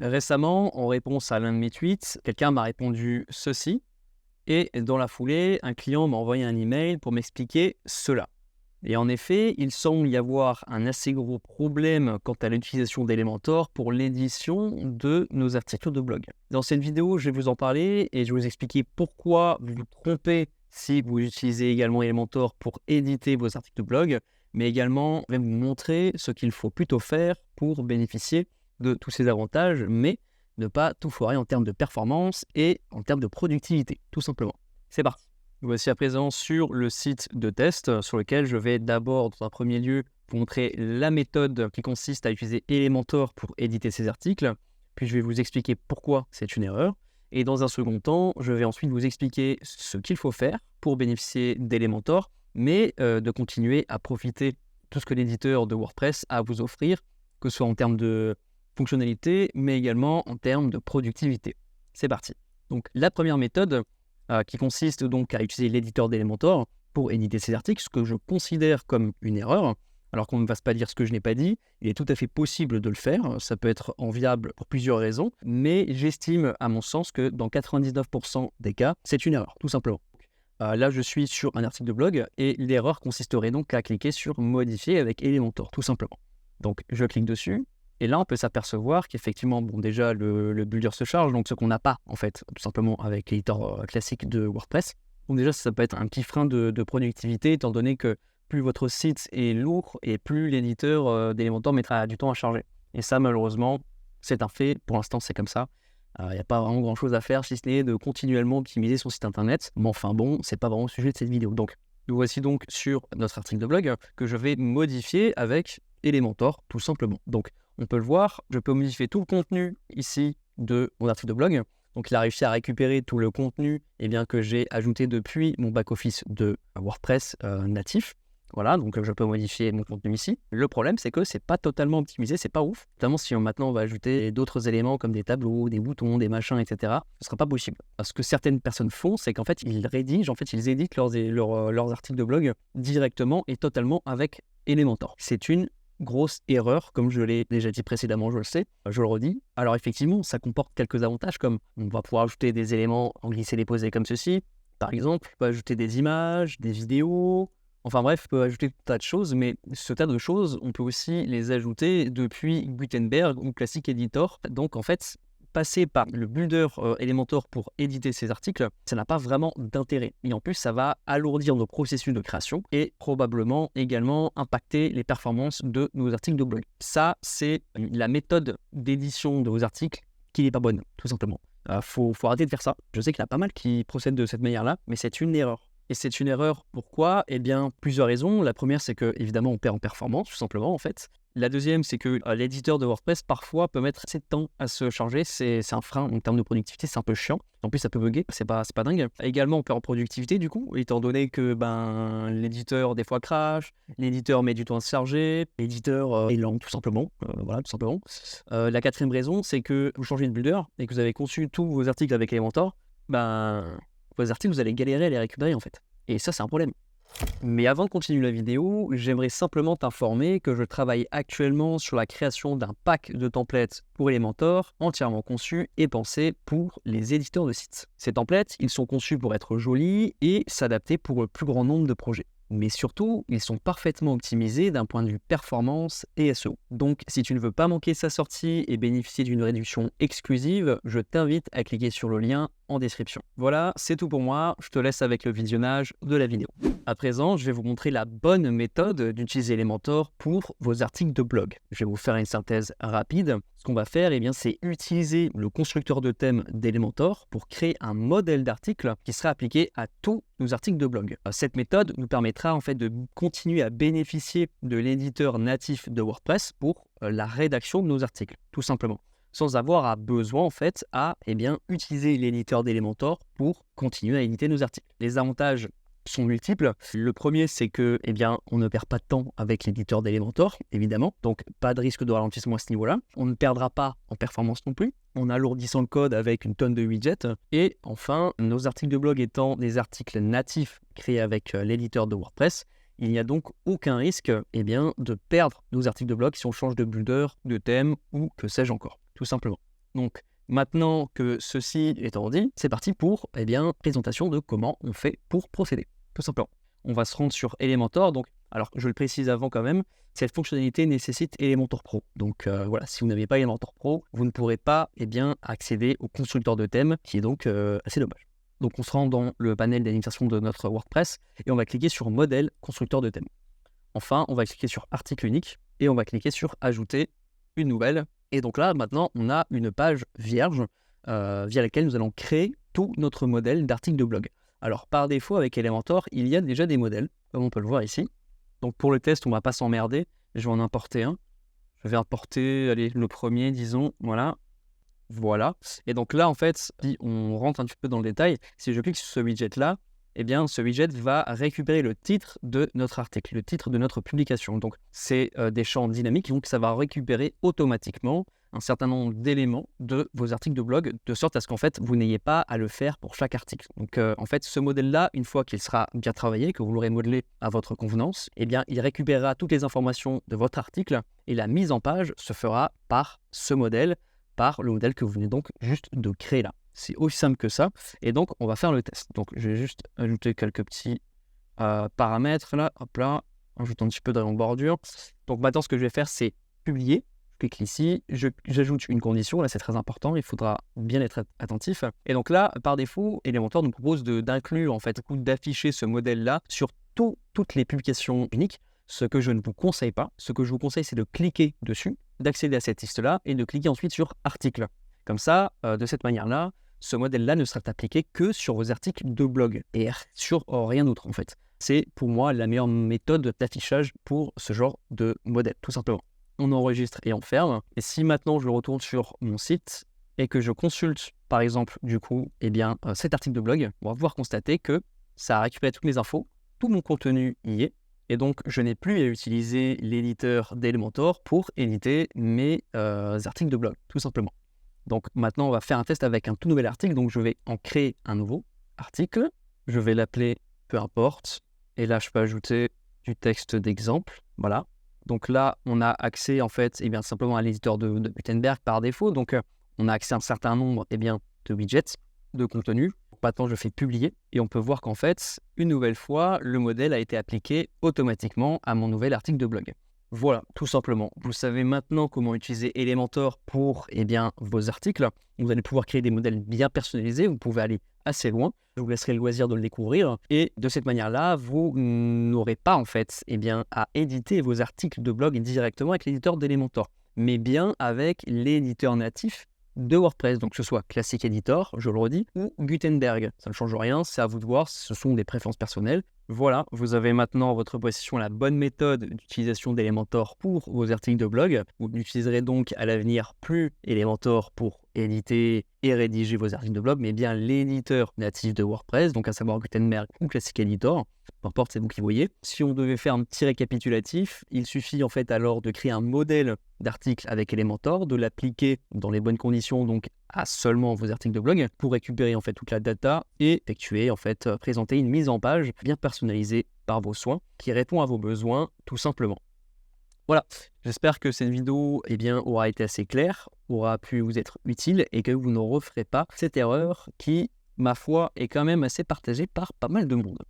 Récemment, en réponse à l'un de mes tweets, quelqu'un m'a répondu ceci et dans la foulée, un client m'a envoyé un email pour m'expliquer cela. Et en effet, il semble y avoir un assez gros problème quant à l'utilisation d'Elementor pour l'édition de nos articles de blog. Dans cette vidéo, je vais vous en parler et je vais vous expliquer pourquoi vous vous trompez si vous utilisez également Elementor pour éditer vos articles de blog, mais également je vais vous montrer ce qu'il faut plutôt faire pour bénéficier de tous ces avantages, mais ne pas tout foirer en termes de performance et en termes de productivité, tout simplement. C'est parti. Voici à présent sur le site de test sur lequel je vais d'abord, dans un premier lieu, vous montrer la méthode qui consiste à utiliser Elementor pour éditer ces articles. Puis je vais vous expliquer pourquoi c'est une erreur. Et dans un second temps, je vais ensuite vous expliquer ce qu'il faut faire pour bénéficier d'Elementor, mais de continuer à profiter de tout ce que l'éditeur de WordPress a à vous offrir, que ce soit en termes de fonctionnalité, mais également en termes de productivité. C'est parti. Donc la première méthode, qui consiste donc à utiliser l'éditeur d'Elementor pour éditer ces articles, ce que je considère comme une erreur. Alors qu'on ne va pas dire ce que je n'ai pas dit, il est tout à fait possible de le faire, ça peut être enviable pour plusieurs raisons, mais j'estime à mon sens que dans 99% des cas, c'est une erreur, tout simplement. Là, je suis sur un article de blog et l'erreur consisterait donc à cliquer sur modifier avec Elementor, tout simplement. Donc je clique dessus. Et là, on peut s'apercevoir qu'effectivement, bon, déjà, le builder se charge, donc ce qu'on n'a pas, en fait, tout simplement avec l'éditeur classique de WordPress. Donc déjà, ça peut être un petit frein de productivité, étant donné que plus votre site est lourd et plus l'éditeur d'Elementor mettra du temps à charger. Et ça, malheureusement, c'est un fait. Pour l'instant, c'est comme ça. Il n'y a pas vraiment grand-chose à faire, si ce n'est de continuellement optimiser son site internet. Mais enfin bon, c'est pas vraiment le sujet de cette vidéo. Donc, nous voici donc sur notre article de blog que je vais modifier avec Elementor, tout simplement. Donc, on peut le voir, je peux modifier tout le contenu ici de mon article de blog. Donc, il a réussi à récupérer tout le contenu que j'ai ajouté depuis mon back-office de WordPress natif. Voilà, donc je peux modifier mon contenu ici. Le problème, c'est que c'est pas totalement optimisé, c'est pas ouf. Notamment si maintenant on va ajouter d'autres éléments comme des tableaux, des boutons, des machins, etc. Ce sera pas possible. Ce que certaines personnes font, c'est qu'en fait, ils rédigent, ils éditent leurs articles de blog directement et totalement avec Elementor. C'est une grosse erreur, comme je l'ai déjà dit précédemment, je le sais, je le redis. Alors effectivement, ça comporte quelques avantages comme on va pouvoir ajouter des éléments en glisser-déposer comme ceci. Par exemple, on peut ajouter des images, des vidéos, enfin bref, on peut ajouter tout un tas de choses, mais ce tas de choses, on peut aussi les ajouter depuis Gutenberg ou Classic Editor. Donc en fait, passer par le builder Elementor pour éditer ces articles, ça n'a pas vraiment d'intérêt. Et en plus, ça va alourdir nos processus de création et probablement également impacter les performances de nos articles de blog. Ça, c'est la méthode d'édition de vos articles qui n'est pas bonne, tout simplement. Faut arrêter de faire ça. Je sais qu'il y en a pas mal qui procèdent de cette manière-là, mais c'est une erreur. Et c'est une erreur, pourquoi? Eh bien, plusieurs raisons. La première, c'est que évidemment, on perd en performance, tout simplement, en fait. La deuxième, c'est que l'éditeur de WordPress, parfois, peut mettre assez de temps à se charger. C'est un frein en termes de productivité, c'est un peu chiant. En plus, ça peut bugger, c'est pas dingue. Également, on perd en productivité, du coup, étant donné que l'éditeur, des fois, crache, l'éditeur met du temps à se charger, l'éditeur est lent, tout simplement. Voilà, tout simplement. La quatrième raison, c'est que vous changez de builder et que vous avez conçu tous vos articles avec Elementor, vos articles, vous allez galérer à les récupérer, en fait. Et ça, c'est un problème. Mais avant de continuer la vidéo, j'aimerais simplement t'informer que je travaille actuellement sur la création d'un pack de templates pour Elementor entièrement conçu et pensé pour les éditeurs de sites. Ces templates, ils sont conçus pour être jolis et s'adapter pour le plus grand nombre de projets. Mais surtout, ils sont parfaitement optimisés d'un point de vue performance et SEO. Donc, si tu ne veux pas manquer sa sortie et bénéficier d'une réduction exclusive, je t'invite à cliquer sur le lien en description. Voilà, c'est tout pour moi, je te laisse avec le visionnage de la vidéo. À présent, je vais vous montrer la bonne méthode d'utiliser Elementor pour vos articles de blog. Je vais vous faire une synthèse rapide. Ce qu'on va faire, c'est utiliser le constructeur de thème d'Elementor pour créer un modèle d'article qui sera appliqué à tous nos articles de blog. Cette méthode nous permettra en fait de continuer à bénéficier de l'éditeur natif de WordPress pour la rédaction de nos articles, tout simplement, sans avoir besoin en fait à utiliser l'éditeur d'Elementor pour continuer à éditer nos articles. Les avantages sont multiples. Le premier, c'est que on ne perd pas de temps avec l'éditeur d'Elementor, évidemment, donc pas de risque de ralentissement à ce niveau-là. On ne perdra pas en performance non plus, en alourdissant le code avec une tonne de widgets. Et enfin, nos articles de blog étant des articles natifs créés avec l'éditeur de WordPress, il n'y a donc aucun risque de perdre nos articles de blog si on change de builder, de thème ou que sais-je encore, tout simplement. Donc maintenant que ceci étant dit, c'est parti pour présentation de comment on fait pour procéder, tout simplement. On va se rendre sur Elementor. Donc, alors je le précise avant quand même, cette fonctionnalité nécessite Elementor Pro. Donc voilà, si vous n'avez pas Elementor Pro, vous ne pourrez pas accéder au constructeur de thème, qui est donc assez dommage. Donc on se rend dans le panel d'initiation de notre WordPress et on va cliquer sur modèle constructeur de thème. Enfin, on va cliquer sur article unique et on va cliquer sur ajouter une nouvelle. Et donc là, maintenant, on a une page vierge via laquelle nous allons créer tout notre modèle d'article de blog. Alors, par défaut, avec Elementor, il y a déjà des modèles, comme on peut le voir ici. Donc, pour le test, on ne va pas s'emmerder. Je vais en importer un. Je vais importer, allez, le premier, disons, voilà. Voilà. Et donc là, en fait, si on rentre un petit peu dans le détail, si je clique sur ce widget-là, ce widget va récupérer le titre de notre article, le titre de notre publication. Donc, c'est des champs dynamiques, donc ça va récupérer automatiquement un certain nombre d'éléments de vos articles de blog, de sorte à ce qu'en fait, vous n'ayez pas à le faire pour chaque article. Donc, en fait, ce modèle-là, une fois qu'il sera bien travaillé, que vous l'aurez modelé à votre convenance, il récupérera toutes les informations de votre article et la mise en page se fera par ce modèle, par le modèle que vous venez donc juste de créer là. C'est aussi simple que ça. Et donc, on va faire le test. Donc, je vais juste ajouter quelques petits paramètres là. Hop là. Ajoute un petit peu de bordure. Donc, maintenant, ce que je vais faire, c'est publier. Je clique ici. J'ajoute une condition. Là, c'est très important. Il faudra bien être attentif. Et donc là, par défaut, Elementor nous propose d'inclure, en fait, d'afficher ce modèle-là sur toutes les publications uniques. Ce que je ne vous conseille pas. Ce que je vous conseille, c'est de cliquer dessus, d'accéder à cette liste-là et de cliquer ensuite sur article. Comme ça, de cette manière-là, ce modèle-là ne sera appliqué que sur vos articles de blog et sur rien d'autre en fait. C'est pour moi la meilleure méthode d'affichage pour ce genre de modèle, tout simplement. On enregistre et on ferme. Et si maintenant je retourne sur mon site et que je consulte par exemple du coup cet article de blog, on va pouvoir constater que ça a récupéré toutes les infos, tout mon contenu y est. Et donc, je n'ai plus à utiliser l'éditeur d'Elementor pour éditer mes articles de blog, tout simplement. Donc maintenant, on va faire un test avec un tout nouvel article. Donc, je vais en créer un nouveau article. Je vais l'appeler peu importe. Et là, je peux ajouter du texte d'exemple. Voilà. Donc là, on a accès en fait simplement à l'éditeur de Gutenberg par défaut. Donc, on a accès à un certain nombre de widgets, de contenu. Maintenant, je fais publier et on peut voir qu'en fait, une nouvelle fois, le modèle a été appliqué automatiquement à mon nouvel article de blog. Voilà, tout simplement. Vous savez maintenant comment utiliser Elementor pour vos articles. Vous allez pouvoir créer des modèles bien personnalisés. Vous pouvez aller assez loin. Je vous laisserai le loisir de le découvrir. Et de cette manière-là, vous n'aurez pas en fait à éditer vos articles de blog directement avec l'éditeur d'Elementor, mais bien avec l'éditeur natif de WordPress, donc que ce soit Classic Editor, je le redis, ou Gutenberg. Ça ne change rien, c'est à vous de voir, ce sont des préférences personnelles. Voilà, vous avez maintenant à votre possession la bonne méthode d'utilisation d'Elementor pour vos articles de blog. Vous n'utiliserez donc à l'avenir plus Elementor pour éditer et rédiger vos articles de blog, mais bien l'éditeur natif de WordPress, donc à savoir Gutenberg ou Classic Editor. Peu importe, c'est vous qui voyez. Si on devait faire un petit récapitulatif, il suffit en fait alors de créer un modèle d'article avec Elementor, de l'appliquer dans les bonnes conditions donc à seulement vos articles de blog pour récupérer en fait toute la data et effectuer présenter une mise en page bien personnalisée par vos soins qui répond à vos besoins tout simplement. Voilà, j'espère que cette vidéo aura été assez claire, aura pu vous être utile et que vous ne referez pas cette erreur qui, ma foi, est quand même assez partagée par pas mal de monde.